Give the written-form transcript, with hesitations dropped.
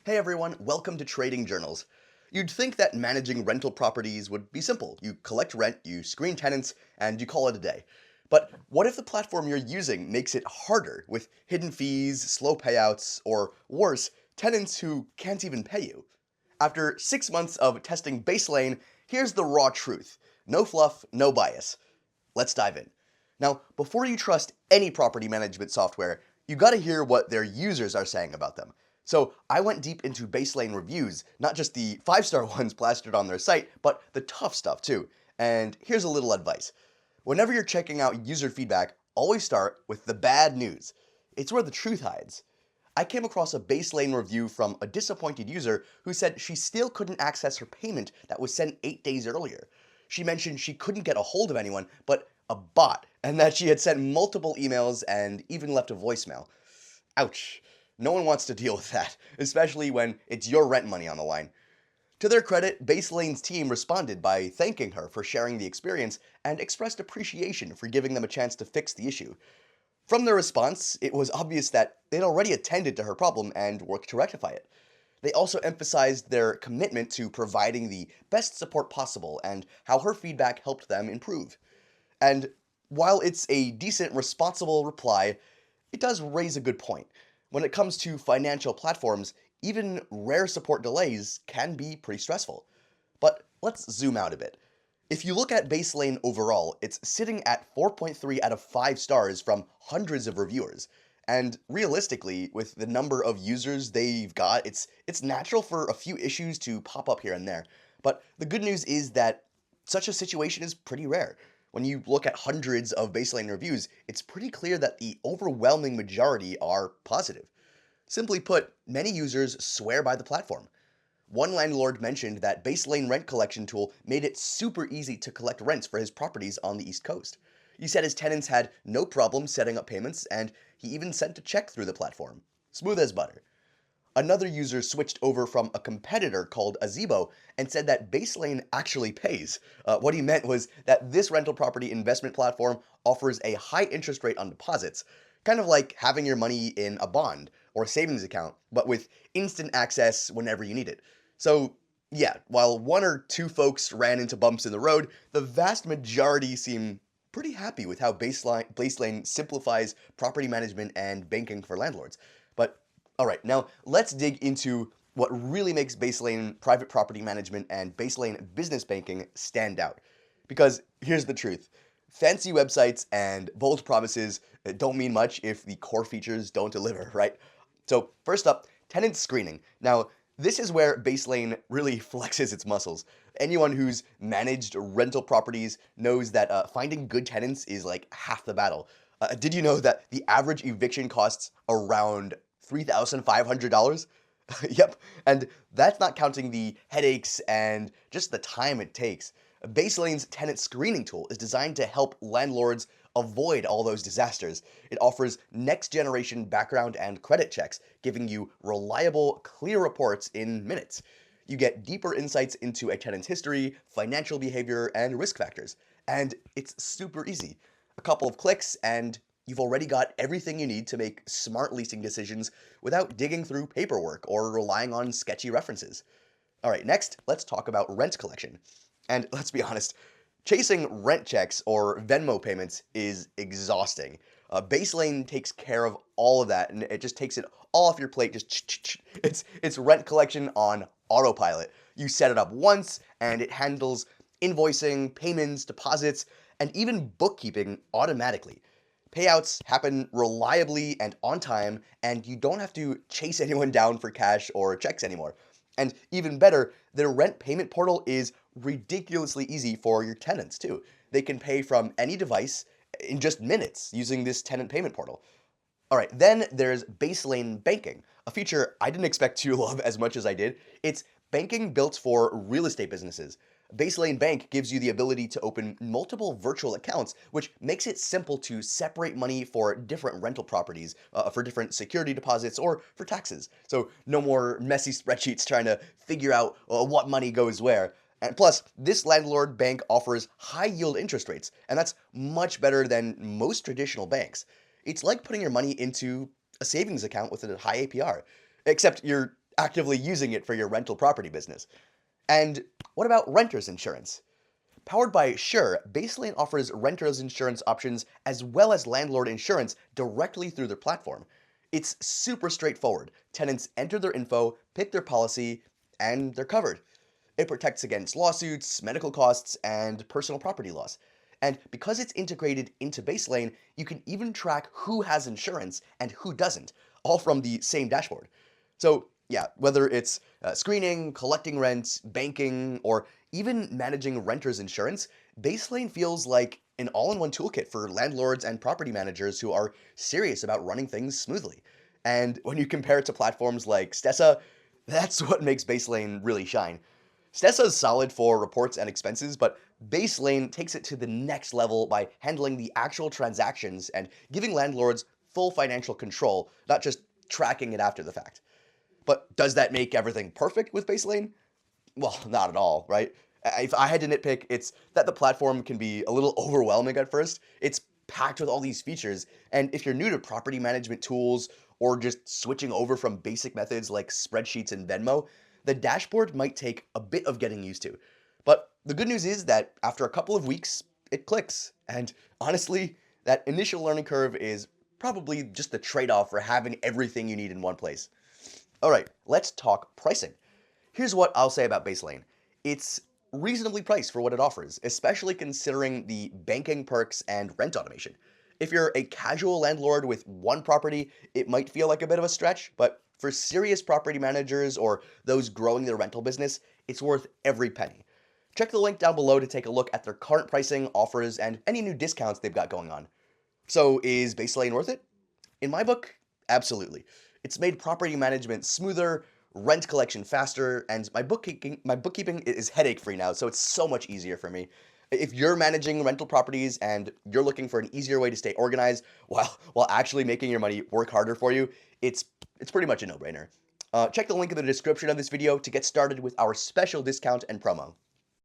Hey everyone, welcome to Trading Journals. You'd think that managing rental properties would be simple. You collect rent, you screen tenants, and you call it a day. But what if the platform you're using makes it harder with hidden fees, slow payouts, or worse, tenants who can't even pay you? After 6 months of testing Baselane, here's the raw truth. No fluff, no bias. Let's dive in. Now, before you trust any property management software, you gotta hear what their users are saying about them. So I went deep into Baselane reviews, not just the 5-star ones plastered on their site, but the tough stuff too. And here's a little advice. Whenever you're checking out user feedback, always start with the bad news. It's where the truth hides. I came across a Baselane review from a disappointed user who said she still couldn't access her payment that was sent 8 days earlier. She mentioned she couldn't get a hold of anyone but a bot, and that she had sent multiple emails and even left a voicemail. Ouch. No one wants to deal with that, especially when it's your rent money on the line. To their credit, Baselane's team responded by thanking her for sharing the experience and expressed appreciation for giving them a chance to fix the issue. From their response, it was obvious that they'd already attended to her problem and worked to rectify it. They also emphasized their commitment to providing the best support possible and how her feedback helped them improve. And while it's a decent, responsible reply, it does raise a good point. When it comes to financial platforms, even rare support delays can be pretty stressful. But let's zoom out a bit. If you look at Baselane overall, it's sitting at 4.3 out of 5 stars from hundreds of reviewers. And realistically, with the number of users they've got, it's natural for a few issues to pop up here and there. But the good news is that such a situation is pretty rare. When you look at hundreds of Baselane reviews, it's pretty clear that the overwhelming majority are positive. Simply put, many users swear by the platform. One landlord mentioned that Baselane rent collection tool made it super easy to collect rents for his properties on the East Coast. He said his tenants had no problem setting up payments, and he even sent a check through the platform. Smooth as butter. Another user switched over from a competitor called Azebo and said that Baselane actually pays. What he meant was that this rental property investment platform offers a high interest rate on deposits, kind of like having your money in a bond or savings account, but with instant access whenever you need it. So, yeah, while one or two folks ran into bumps in the road, the vast majority seem pretty happy with how Baselane simplifies property management and banking for landlords. But all right, now let's dig into what really makes Baselane private property management and Baselane business banking stand out. Because here's the truth. Fancy websites and bold promises don't mean much if the core features don't deliver, right? So first up, tenant screening. Now, this is where Baselane really flexes its muscles. Anyone who's managed rental properties knows that finding good tenants is like half the battle. Did you know that the average eviction costs around $3,500? Yep, and that's not counting the headaches and just the time it takes. Baselane's tenant screening tool is designed to help landlords avoid all those disasters. It offers next generation background and credit checks, giving you reliable, clear reports in minutes. You get deeper insights into a tenant's history, financial behavior, and risk factors. And it's super easy. A couple of clicks, and you've already got everything you need to make smart leasing decisions without digging through paperwork or relying on sketchy references. All right, next, let's talk about rent collection. And let's be honest, chasing rent checks or Venmo payments is exhausting. Baselane takes care of all of that, and it just takes it all off your plate. It's rent collection on autopilot. You set it up once, and it handles invoicing, payments, deposits, and even bookkeeping automatically. Payouts happen reliably and on time, and you don't have to chase anyone down for cash or checks anymore. And even better, their rent payment portal is ridiculously easy for your tenants too. They can pay from any device in just minutes using this tenant payment portal. All right, then there's Baselane Banking, a feature I didn't expect to love as much as I did. It's banking built for real estate businesses. Baselane Bank gives you the ability to open multiple virtual accounts, which makes it simple to separate money for different rental properties, for different security deposits, or for taxes. So no more messy spreadsheets trying to figure out what money goes where. And plus, this landlord bank offers high yield interest rates, and that's much better than most traditional banks. It's like putting your money into a savings account with a high APR, except you're actively using it for your rental property business. And what about renter's insurance? Powered by Sure, Baselane offers renter's insurance options as well as landlord insurance directly through their platform. It's super straightforward. Tenants enter their info, pick their policy, and they're covered. It protects against lawsuits, medical costs, and personal property loss. And because it's integrated into Baselane, you can even track who has insurance and who doesn't, all from the same dashboard. So, yeah, whether it's screening, collecting rent, banking, or even managing renter's insurance, Baselane feels like an all-in-one toolkit for landlords and property managers who are serious about running things smoothly. And when you compare it to platforms like Stessa, that's what makes Baselane really shine. Stessa is solid for reports and expenses, but Baselane takes it to the next level by handling the actual transactions and giving landlords full financial control, not just tracking it after the fact. But does that make everything perfect with Baselane? Well, not at all, right? If I had to nitpick, it's that the platform can be a little overwhelming at first. It's packed with all these features, and if you're new to property management tools or just switching over from basic methods like spreadsheets and Venmo, the dashboard might take a bit of getting used to. But the good news is that after a couple of weeks, it clicks. And honestly, that initial learning curve is probably just the trade-off for having everything you need in one place. All right, let's talk pricing. Here's what I'll say about Baselane. It's reasonably priced for what it offers, especially considering the banking perks and rent automation. If you're a casual landlord with one property, it might feel like a bit of a stretch, but for serious property managers or those growing their rental business, it's worth every penny. Check the link down below to take a look at their current pricing, offers, and any new discounts they've got going on. So is Baselane worth it? In my book, absolutely. It's made property management smoother, rent collection faster, and my bookkeeping is headache-free now, so it's so much easier for me. If you're managing rental properties and you're looking for an easier way to stay organized while actually making your money work harder for you, it's pretty much a no-brainer. Check the link in the description of this video to get started with our special discount and promo.